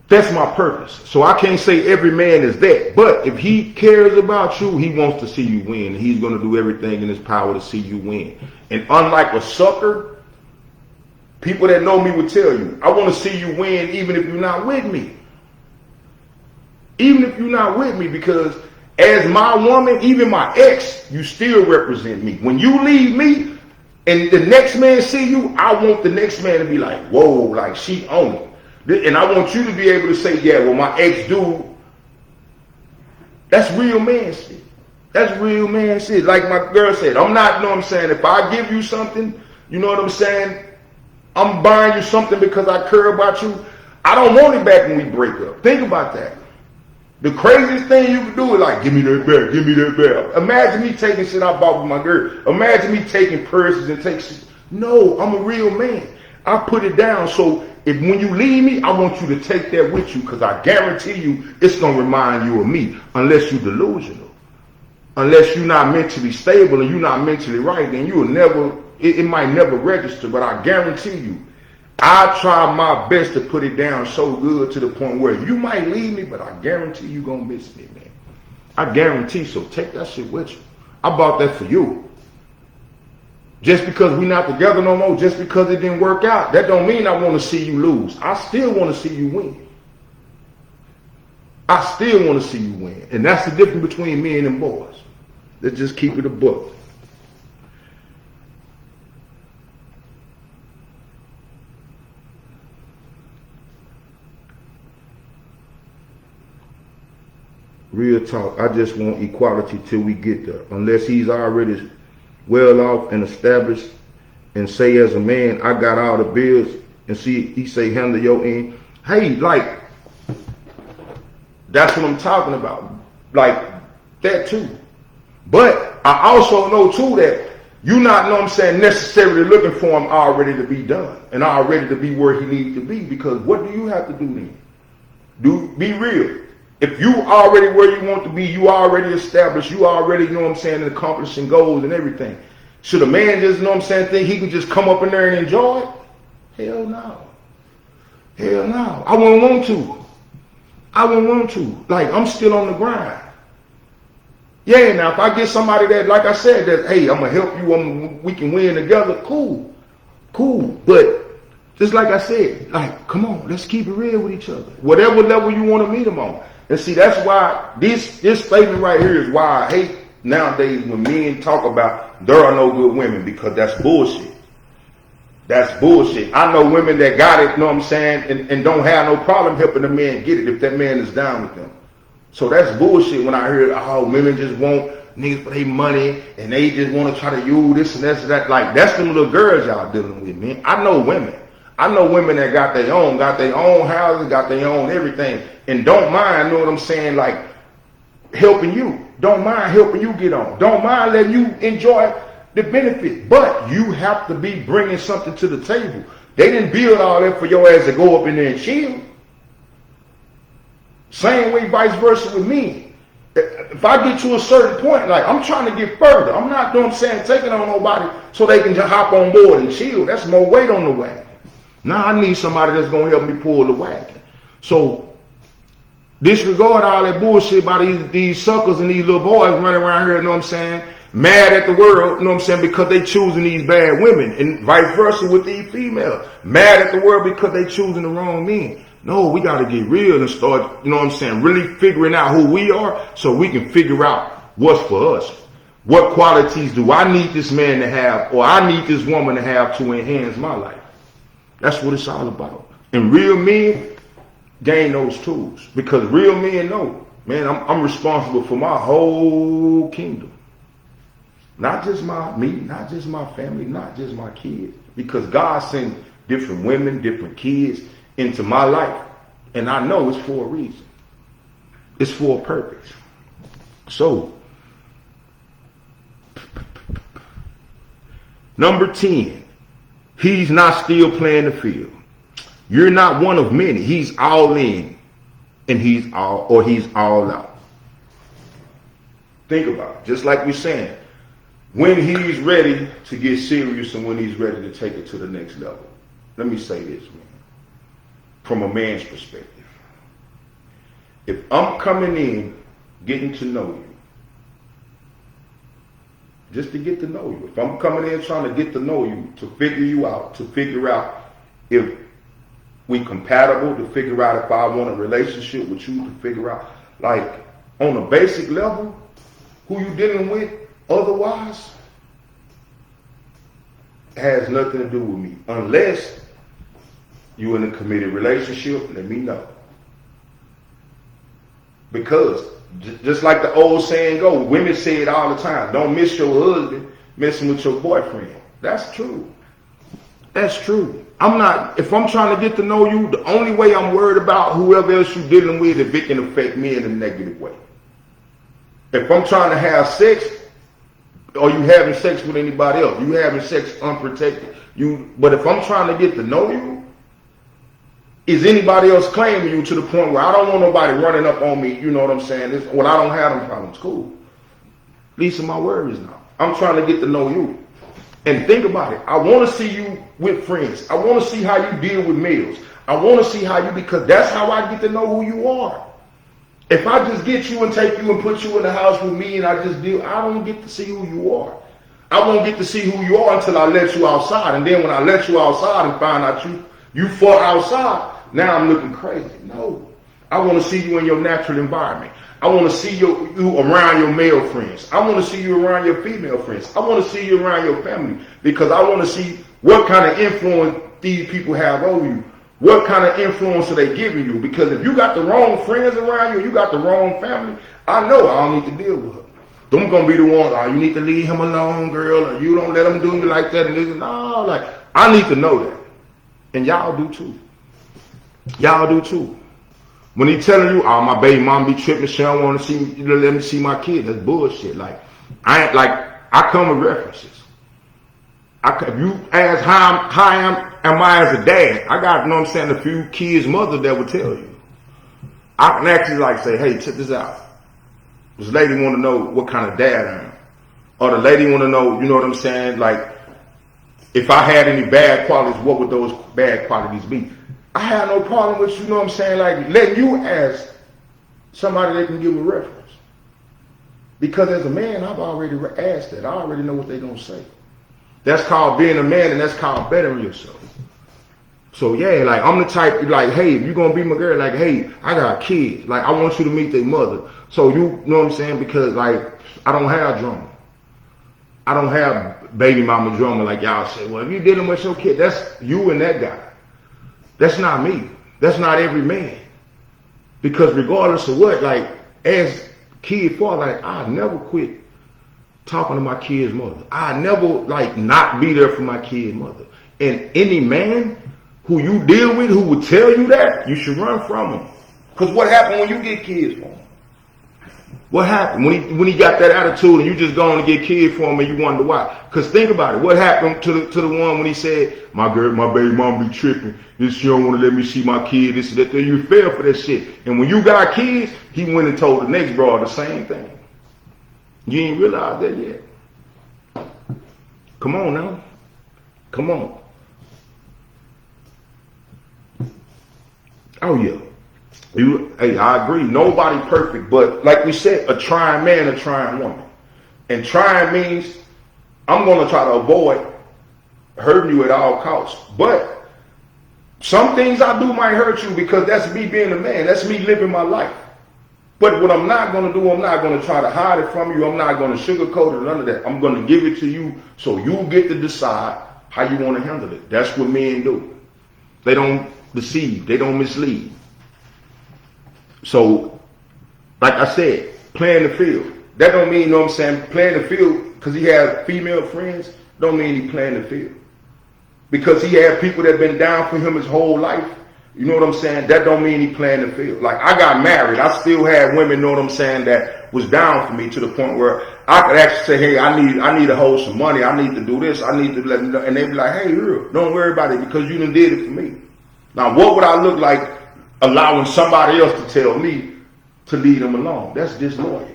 that's my purpose. So I can't say every man is that. But if he cares about you, he wants to see you win. He's going to do everything in his power to see you win. And unlike a sucker, people that know me would tell you, I want to see you win even if you're not with me. Even if you're not with me, because as my woman, even my ex, you still represent me. When you leave me and the next man see you, I want the next man to be like, whoa, like she own it. And I want you to be able to say, yeah, well, my ex-dude, that's real man shit. That's real man shit. Like my girl said, I'm not, you know what I'm saying, if I give you something, you know what I'm saying, I'm buying you something because I care about you. I don't want it back when we break up. Think about that. The craziest thing you can do is like, give me that bag, give me that bag. Imagine me taking shit I bought with my girl. Imagine me taking purses and taking shit. No, I'm a real man. I put it down, so if when you leave me, I want you to take that with you, because I guarantee you it's going to remind you of me, unless you're delusional. Unless you're not mentally stable and you're not mentally right, then you will never, it might never register, but I guarantee you, I try my best to put it down so good to the point where you might leave me, but I guarantee you're going to miss me, man. I guarantee, so take that shit with you. I bought that for you. Just because we're not together no more, just because it didn't work out, that don't mean I want to see you lose. I still want to see you win. I still want to see you win. And that's the difference between men and boys. Let's just keep it a book. Real talk, I just want equality till we get there. Unless he's already well off and established and say as a man, I got all the bills, and see, he say handle your end. Hey, like, that's what I'm talking about. Like, that too. But I also know too that you not, know what I'm saying, necessarily looking for him already to be done and already to be where he needs to be, because what do you have to do then? Be real. If you already where you want to be, you already established, you already, you know what I'm saying, accomplishing goals and everything. Should a man just, you know what I'm saying, think he can just come up in there and enjoy it? Hell no. Hell no. I wouldn't want to. I wouldn't want to. Like, I'm still on the grind. Yeah, now if I get somebody that, like I said, that, hey, I'm going to help you, we can win together, cool. Cool. But just like I said, like, come on, let's keep it real with each other. Whatever level you want to meet them on. And see, that's why this statement right here is why I hate nowadays when men talk about there are no good women, because that's bullshit. That's bullshit. I know women that got it, you know what I'm saying, and don't have no problem helping the man get it if that man is down with them. So that's bullshit when I hear, oh, women just want niggas for their money and they just want to try to use this and that. Like, that's them little girls y'all dealing with, man. I know women. I know women that got their own houses, got their own everything, and don't mind, you know what I'm saying, like, helping you. Don't mind helping you get on. Don't mind letting you enjoy the benefit. But you have to be bringing something to the table. They didn't build all that for your ass to go up in there and chill. Same way, vice versa with me. If I get to a certain point, like, I'm trying to get further. I'm not, you know what I'm saying, taking on nobody so they can just hop on board and chill. That's more weight on the wagon. Now I need somebody that's going to help me pull the wagon. So disregard all that bullshit about these suckers and these little boys running around here, you know what I'm saying, mad at the world, you know what I'm saying, because they choosing these bad women, and vice versa with these females. Mad at the world because they choosing the wrong men. No, we got to get real and start, you know what I'm saying, really figuring out who we are so we can figure out what's for us. What qualities do I need this man to have, or I need this woman to have to enhance my life? That's what it's all about. And real men gain those tools, because real men know, man, I'm responsible for my whole kingdom. Not just me, not just my family, not just my kids. Because God sent different women, different kids into my life. And I know it's for a reason. It's for a purpose. So, number 10. He's not still playing the field. You're not one of many. He's all in, and he's all out. Think about it. Just like we're saying, when he's ready to get serious and when he's ready to take it to the next level. Let me say this, man. From a man's perspective. If I'm coming in, getting to know you, just to get to know you. If I'm coming in trying to get to know you, to figure you out, to figure out if we compatible, to figure out if I want a relationship with you, to figure out, like, on a basic level, who you dealing with otherwise has nothing to do with me. Unless you're in a committed relationship, let me know. Because just like the old saying goes, women say it all the time, don't miss your husband messing with your boyfriend. That's true. That's true. If I'm trying to get to know you, the only way I'm worried about whoever else you're dealing with, if it can affect me in a negative way. If I'm trying to have sex, or you having sex with anybody else, you having sex unprotected. But if I'm trying to get to know you, is anybody else claiming you to the point where I don't want nobody running up on me, you know what I'm saying? When I don't have them problems, cool. These are my worries now. I'm trying to get to know you. And think about it. I want to see you with friends. I want to see how you deal with males. I want to see how you, because that's how I get to know who you are. If I just get you and take you and put you in the house with me and I don't get to see who you are. I won't get to see who you are until I let you outside. And then when I let you outside and find out you fought outside, now I'm looking crazy. No. I want to see you in your natural environment. I want to see you around your male friends. I want to see you around your female friends. I want to see you around your family, because I want to see what kind of influence these people have over you. What kind of influence are they giving you? Because if you got the wrong friends around you, you got the wrong family, I know I don't need to deal with her. Them gonna be the ones, you need to leave him alone, girl, or you don't let him do you like that. And no, like, I need to know that. And y'all do too. Y'all do too. When he telling you, my baby mom be tripping, she don't want to see me, let me see my kid, that's bullshit. Like, I come with references. If you ask how am I as a dad, I got, you know what I'm saying, a few kids' mother that would tell you. I can actually say, hey, check this out. This lady want to know what kind of dad I am. Or the lady want to know, you know what I'm saying, like, if I had any bad qualities, what would those bad qualities be? I have no problem with, you know what I'm saying, like, letting you ask somebody that can give a reference. Because as a man, I've already asked that. I already know what they're going to say. That's called being a man, and that's called bettering yourself. So yeah, like, I'm the type, like, hey, if you're going to be my girl, like, hey, I got kids. Like, I want you to meet their mother. So you know what I'm saying? Because, like, I don't have drama. I don't have baby mama drama like y'all say. Well, if you're dealing with your kid, that's you and that guy. That's not me. That's not every man. Because regardless of what, like, as kid father, like, I never quit talking to my kid's mother. I never, like, not be there for my kid's mother. And any man who you deal with who would tell you that, you should run from him. Because what happened when you get kids for him? What happened when he got that attitude and you just going to get kids for him and you wonder why? Because think about it. What happened to the one when he said, my baby mom be tripping. She don't want to let me see my kid. This, that. You fell for that shit. And when you got kids, he went and told the next broad the same thing. You ain't realize that yet. Come on now. Come on. Oh yeah. Hey, I agree. Nobody perfect, but like we said, a trying man, a trying woman. And trying means I'm going to try to avoid hurting you at all costs. But some things I do might hurt you because that's me being a man. That's me living my life. But what I'm not going to do, I'm not going to try to hide it from you. I'm not going to sugarcoat it, none of that. I'm going to give it to you so you get to decide how you want to handle it. That's what men do. They don't deceive. They don't mislead. So, like I said, playing the field. That don't mean, you know what I'm saying, playing the field because he has female friends, don't mean he playing the field. Because he had people that been down for him his whole life, you know what I'm saying, that don't mean he playing the field. Like, I got married, I still had women, you know what I'm saying, that was down for me to the point where I could actually say, hey, I need to hold some money, I need to do this, I need to let me know. And they be like, hey, don't worry about it because you done did it for me. Now, what would I look like allowing somebody else to tell me to leave them alone? That's disloyal.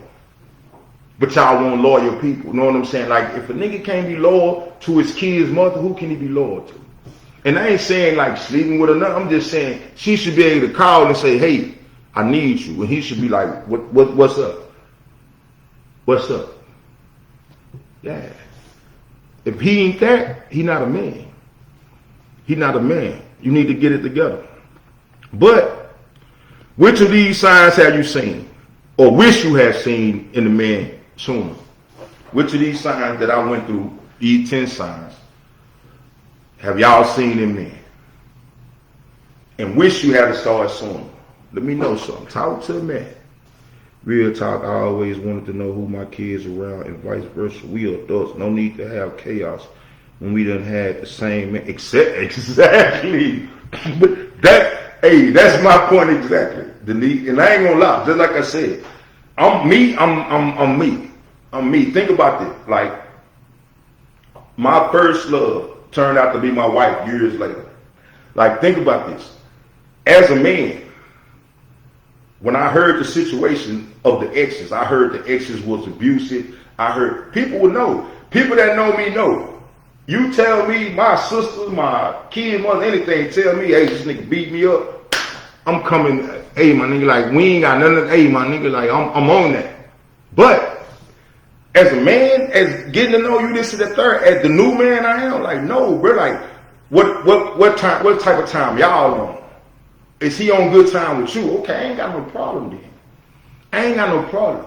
But y'all want loyal people. You know what I'm saying? Like, if a nigga can't be loyal to his kid's mother, who can he be loyal to? And I ain't saying like sleeping with another. I'm just saying she should be able to call and say, hey, I need you. And he should be like, what's up? What's up? Yeah. If he ain't that, he not a man. He not a man. You need to get it together. But which of these signs have you seen, or wish you had seen in the man sooner? Which of these signs that I went through, these 10 signs, have y'all seen in men? And wish you had started sooner? Let me know something. Talk to a man. Real talk, I always wanted to know who my kids are around and vice versa. We adults, no need to have chaos when we done had the same exactly. But that's my point exactly. And I ain't gonna lie, just like I said, I'm me. Think about this. Like, my first love turned out to be my wife years later. Like, think about this. As a man, when I heard the situation of the exes, I heard the exes was abusive. I heard people would know. People that know me know. You tell me, my sisters, my kid, mother, anything, tell me, hey, this nigga beat me up. I'm coming, hey, my nigga, like, we ain't got nothing, hey, my nigga, like, I'm on that. But as a man, as getting to know you, this is the third, as the new man I am, like, no, bro, like, what type of time y'all on? Is he on good time with you? Okay, I ain't got no problem then. I ain't got no problem.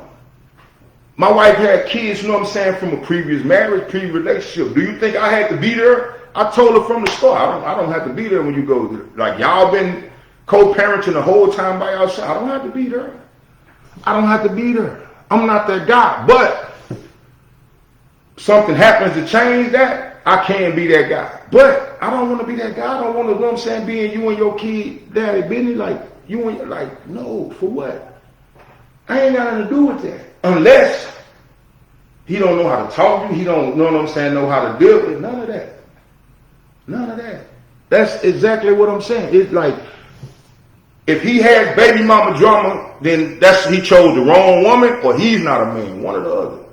My wife had kids, you know what I'm saying, from a previous marriage, previous relationship. Do you think I had to be there? I told her from the start, I don't have to be there when you go there. Like, y'all been co-parenting the whole time by yourself. I don't have to be there. I don't have to be there. I'm not that guy. But something happens to change that, I can be that guy. But I don't want to be that guy. I don't want to, you know what I'm saying, being you and your kid daddy business. Like, you and, like, no, for what? I ain't got nothing to do with that. Unless he don't know how to talk to you, he don't know what I'm saying, know how to deal with none of that. None of that. That's exactly what I'm saying. It's like, if he has baby mama drama, then he chose the wrong woman, or he's not a man. One or the other.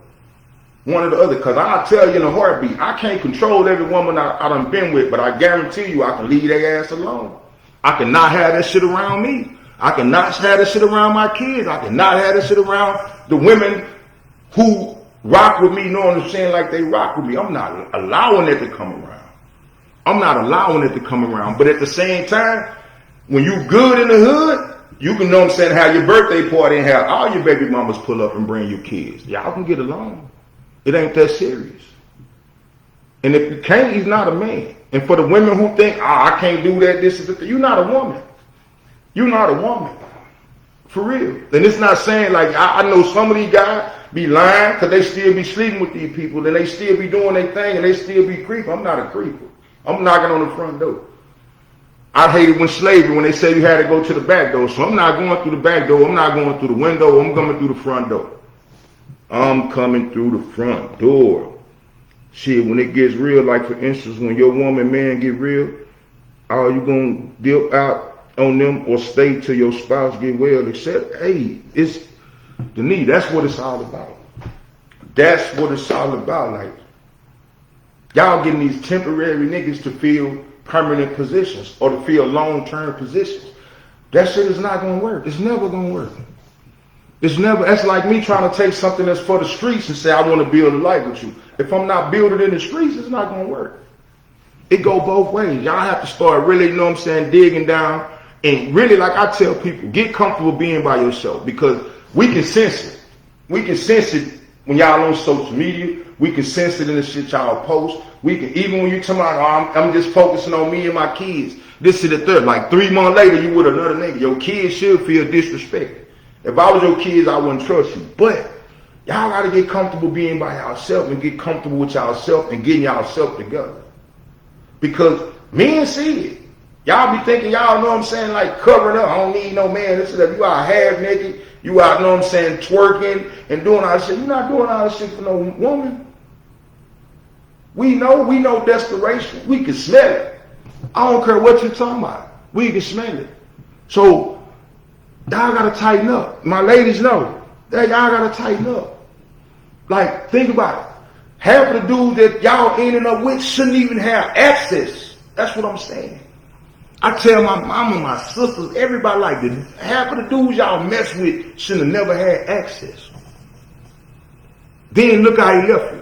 One or the other. Because I'll tell you in a heartbeat, I can't control every woman I done been with, but I guarantee you I can leave their ass alone. I cannot have that shit around me. I cannot have that shit around my kids. I cannot have that shit around the women who rock with me, you know what I'm saying, like they rock with me. I'm not allowing it to come around. I'm not allowing it to come around. But at the same time, when you good in the hood, you can, know what I'm saying, have your birthday party and have all your baby mamas pull up and bring your kids. Y'all can get along. It ain't that serious. And if you can't, he's not a man. And for the women who think, I can't do that, this is the thing, you're not a woman. You're not a woman. For real. And it's not saying, like, I know some of these guys be lying because they still be sleeping with these people and they still be doing their thing and they still be creeping. I'm not a creeper. I'm knocking on the front door. I hated when slavery, when they said you had to go to the back door. So I'm not going through the back door. I'm not going through the window. I'm coming through the front door. I'm coming through the front door. Shit, when it gets real, like for instance, when your woman, man get real, are you going to dip out on them or stay till your spouse get well? Except, hey, it's the need. That's what it's all about. That's what it's all about. Like, y'all getting these temporary niggas to fill permanent positions or to fill long-term positions. That shit is not gonna work. It's never gonna work. It's never. That's like me trying to take something that's for the streets and say I want to build a life with you. If I'm not building in the streets, it's not gonna work. It go both ways. Y'all have to start really, you know what I'm saying, digging down and really, like I tell people, get comfortable being by yourself because we can sense it. We can sense it when y'all on social media. We can sense it in the shit y'all post. We can, even when you talking about, I'm just focusing on me and my kids. This is the third. Like 3 months later, you with another nigga. Your kids should feel disrespected. If I was your kids, I wouldn't trust you. But y'all got to get comfortable being by yourself and get comfortable with yourself and getting yourself together. Because men see it. Y'all be thinking y'all, know what I'm saying, like covering up. I don't need no man. This is that. You out half naked. You out, know what I'm saying, twerking and doing all this shit. You're not doing all this shit for no woman. We know desperation. We can smell it. I don't care what you're talking about. We can smell it. So, y'all gotta tighten up. My ladies know. Y'all gotta tighten up. Like, think about it. Half of the dudes that y'all ending up with shouldn't even have access. That's what I'm saying. I tell my mama, my sisters, everybody like this. Half of the dudes y'all mess with should have never had access. Then look how he left you.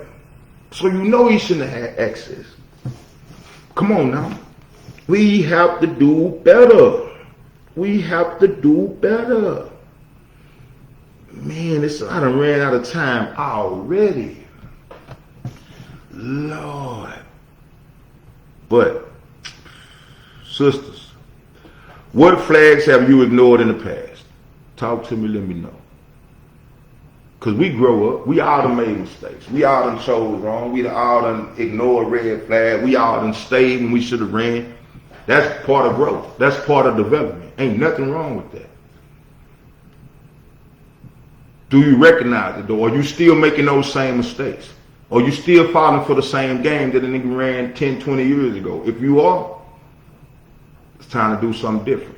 So you know he shouldn't have had access. Come on now. We have to do better. We have to do better. Man, I done ran out of time already. Lord. But, sisters, what flags have you ignored in the past? Talk to me, let me know. Because we grow up, we all done made mistakes. We all done chose wrong. We all done ignored red flag. We all done stayed when we should have ran. That's part of growth. That's part of development. Ain't nothing wrong with that. Do you recognize it, though? Are you still making those same mistakes? Or you still falling for the same game that a nigga ran 10, 20 years ago? If you are, it's time to do something different.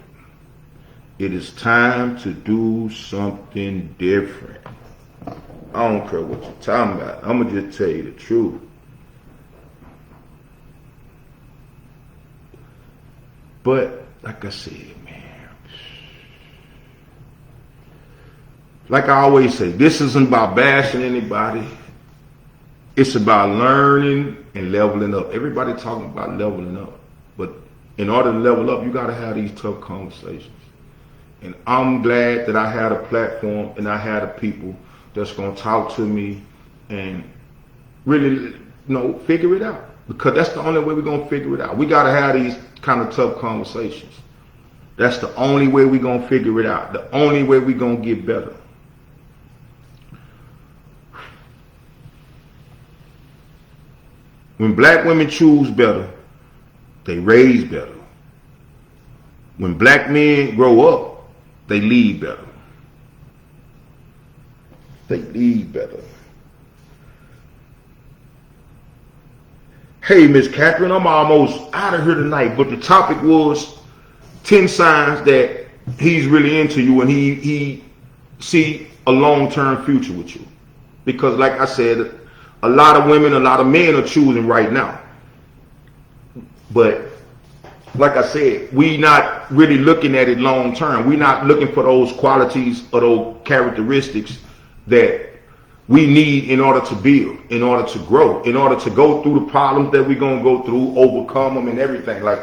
It is time to do something different. I don't care what you're talking about. I'm going to just tell you the truth. But, like I said, man, like I always say, this isn't about bashing anybody. It's about learning and leveling up. Everybody talking about leveling up. But in order to level up, you got to have these tough conversations. And I'm glad that I had a platform and I had a people that's going to talk to me and really, figure it out. Because that's the only way we're going to figure it out. We got to have these kind of tough conversations. That's the only way we're going to figure it out. The only way we're going to get better. When black women choose better, they raise better. When black men grow up, they lead better. They lead better. Hey, Miss Catherine, I'm almost out of here tonight, but the topic was 10 signs that he's really into you and he see a long-term future with you. Because like I said, a lot of women, a lot of men are choosing right now. But like I said, we not really looking at it long term. We're not looking for those qualities or those characteristics that we need in order to build, in order to grow, in order to go through the problems that we're going to go through, overcome them and everything. Like,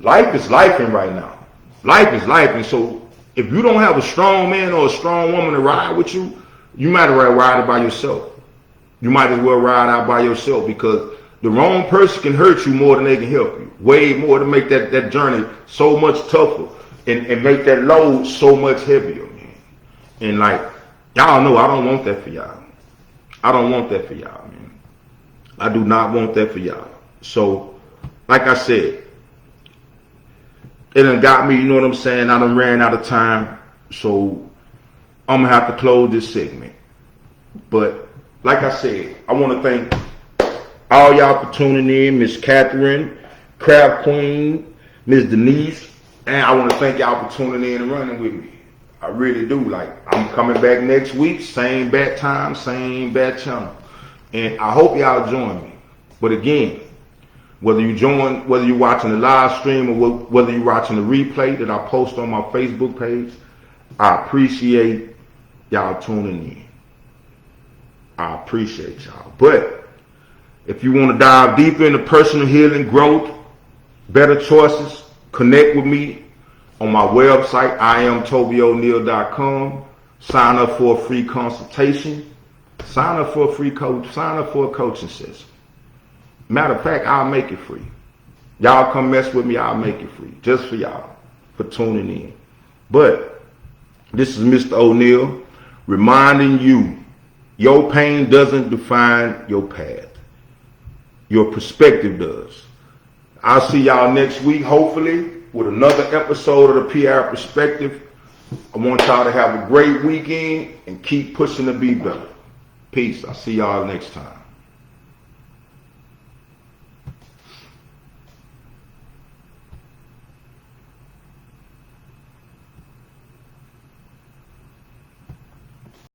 life is lifing right now. Life is lifing. So if you don't have a strong man or a strong woman to ride with you, you might as well ride it by yourself. You might as well ride out by yourself, because the wrong person can hurt you more than they can help you. Way more, to make that journey so much tougher and make that load so much heavier, man. And like, y'all know I don't want that for y'all. I don't want that for y'all, man. I do not want that for y'all. So, like I said, it done got me, you know what I'm saying? I done ran out of time. So, I'm going to have to close this segment. But, like I said, I want to thank all y'all for tuning in. Miss Catherine, Crab Queen, Miss Denise, and I want to thank y'all for tuning in and running with me. I really do. Like, I'm coming back next week, same bat time, same bat channel. And I hope y'all join me. But again, whether you're watching the live stream or whether you're watching the replay that I post on my Facebook page, I appreciate y'all tuning in. I appreciate y'all. But if you want to dive deeper into personal healing, growth, better choices, connect with me on my website, IamTobyO'Neal.com. Sign up for a free consultation. Sign up for a free coach. Sign up for a coaching session. Matter of fact, I'll make it free. Y'all come mess with me, I'll make it free. Just for y'all, for tuning in. But this is Mr. O'Neal reminding you, your pain doesn't define your path. Your perspective does. I'll see y'all next week, hopefully, with another episode of the P-Ave Perspective. I want y'all to have a great weekend and keep pushing to be better. Peace. I'll see y'all next time.